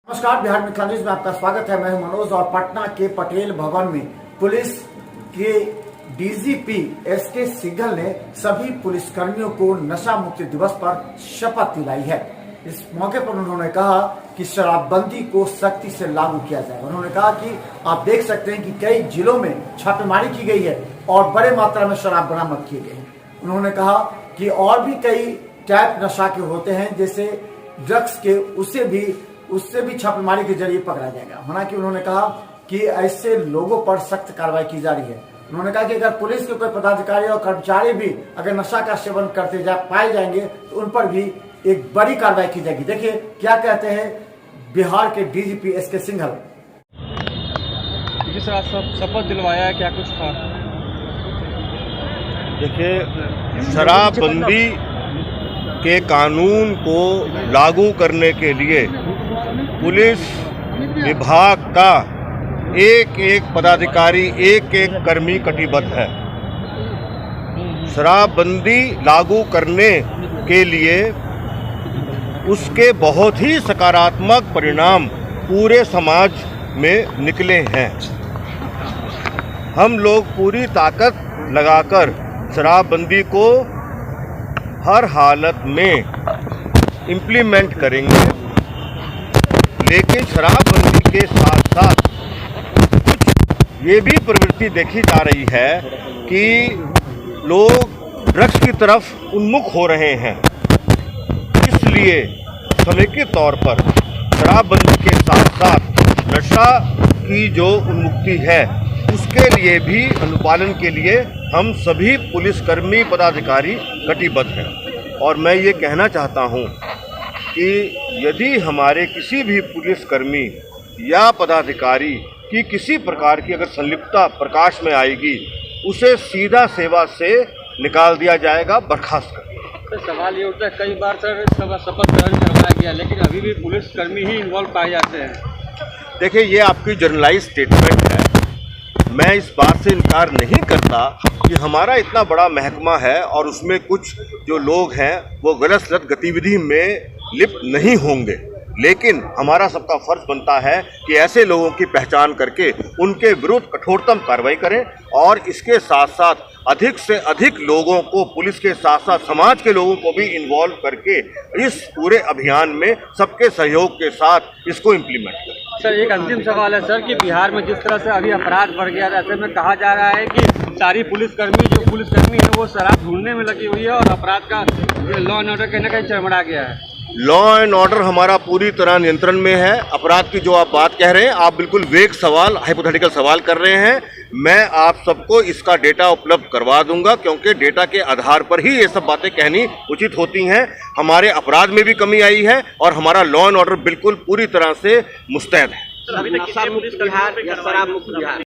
नमस्कार, बिहार मिथिलान्यूज में आपका स्वागत है। मैं हूं मनोज और पटना के पटेल भवन में पुलिस के डीजीपी एसके सिंघल ने सभी पुलिसकर्मियों को नशा मुक्ति दिवस पर शपथ दिलाई है। इस मौके पर उन्होंने कहा कि शराबबंदी को सख्ती से लागू किया जाए। उन्होंने कहा कि आप देख सकते हैं कि कई जिलों में छापेमारी की गई है और बड़े मात्रा में शराब बरामद किए गए हैं। उन्होंने कहा कि और भी कई टाइप नशा के होते हैं जैसे ड्रग्स के, उससे भी छापेमारी के जरिए पकड़ा जाएगा। हालांकि उन्होंने कहा कि ऐसे लोगों पर सख्त कार्रवाई की जा रही है। उन्होंने कहा कि अगर पुलिस के कोई पदाधिकारी और कर्मचारी भी अगर नशा का सेवन करते पाए जाएंगे तो उन पर भी एक बड़ी कार्रवाई की जाएगी। देखिए क्या कहते हैं बिहार के डीजीपी एसके सिंघल। जिस शपथ दिलवाया है, क्या कुछ था? देखिए, शराबबंदी के कानून को लागू करने के लिए पुलिस विभाग का एक एक पदाधिकारी, एक एक कर्मी कटिबद्ध है। शराबबंदी लागू करने के लिए उसके बहुत ही सकारात्मक परिणाम पूरे समाज में निकले हैं। हम लोग पूरी ताकत लगाकर शराबबंदी को हर हालत में इम्प्लीमेंट करेंगे, लेकिन शराबबंदी के साथ साथ कुछ ये भी प्रवृत्ति देखी जा रही है कि लोग ड्रग्स की तरफ उन्मुख हो रहे हैं। इसलिए समेकित तौर पर शराबबंदी के साथ साथ नशा की जो उन्मुक्ति है उसके लिए भी अनुपालन के लिए हम सभी पुलिसकर्मी पदाधिकारी कटिबद्ध हैं। और मैं ये कहना चाहता हूँ कि यदि हमारे किसी भी पुलिसकर्मी या पदाधिकारी की किसी प्रकार की अगर संलिप्तता प्रकाश में आएगी, उसे सीधा सेवा से निकाल दिया जाएगा, बर्खास्त कर दिया। तो सवाल ये उठता है, कई बार सर शपथ ग्रहण करवाया गया लेकिन अभी भी पुलिसकर्मी ही इन्वॉल्व पाए जाते हैं। देखिए, ये आपकी जर्नलाइज स्टेटमेंट है। मैं इस बात से इनकार नहीं करता कि हमारा इतना बड़ा महकमा है और उसमें कुछ जो लोग हैं वो गलत सलत गतिविधि में लिप्त नहीं होंगे, लेकिन हमारा सबका फर्ज बनता है कि ऐसे लोगों की पहचान करके उनके विरुद्ध कठोरतम कार्रवाई करें और इसके साथ साथ अधिक से अधिक लोगों को, पुलिस के साथ साथ समाज के लोगों को भी इन्वॉल्व करके इस पूरे अभियान में सबके सहयोग के साथ इसको इम्प्लीमेंट करें। सर, एक अंतिम सवाल है सर कि बिहार में जिस तरह से अभी अपराध बढ़ गया है, ऐसे में कहा जा रहा है कि सारी पुलिसकर्मी है वो शराब ढूंढने में लगी हुई है और अपराध का लॉ एंड ऑर्डर कहीं ना कहीं चरमरा गया है। लॉ एंड ऑर्डर हमारा पूरी तरह नियंत्रण में है। अपराध की जो आप बात कह रहे हैं, आप बिल्कुल वेग सवाल, हाइपोथेटिकल सवाल कर रहे हैं। मैं आप सबको इसका डेटा उपलब्ध करवा दूंगा, क्योंकि डेटा के आधार पर ही ये सब बातें कहनी उचित होती हैं। हमारे अपराध में भी कमी आई है और हमारा लॉ एंड ऑर्डर बिल्कुल पूरी तरह से मुस्तैद है।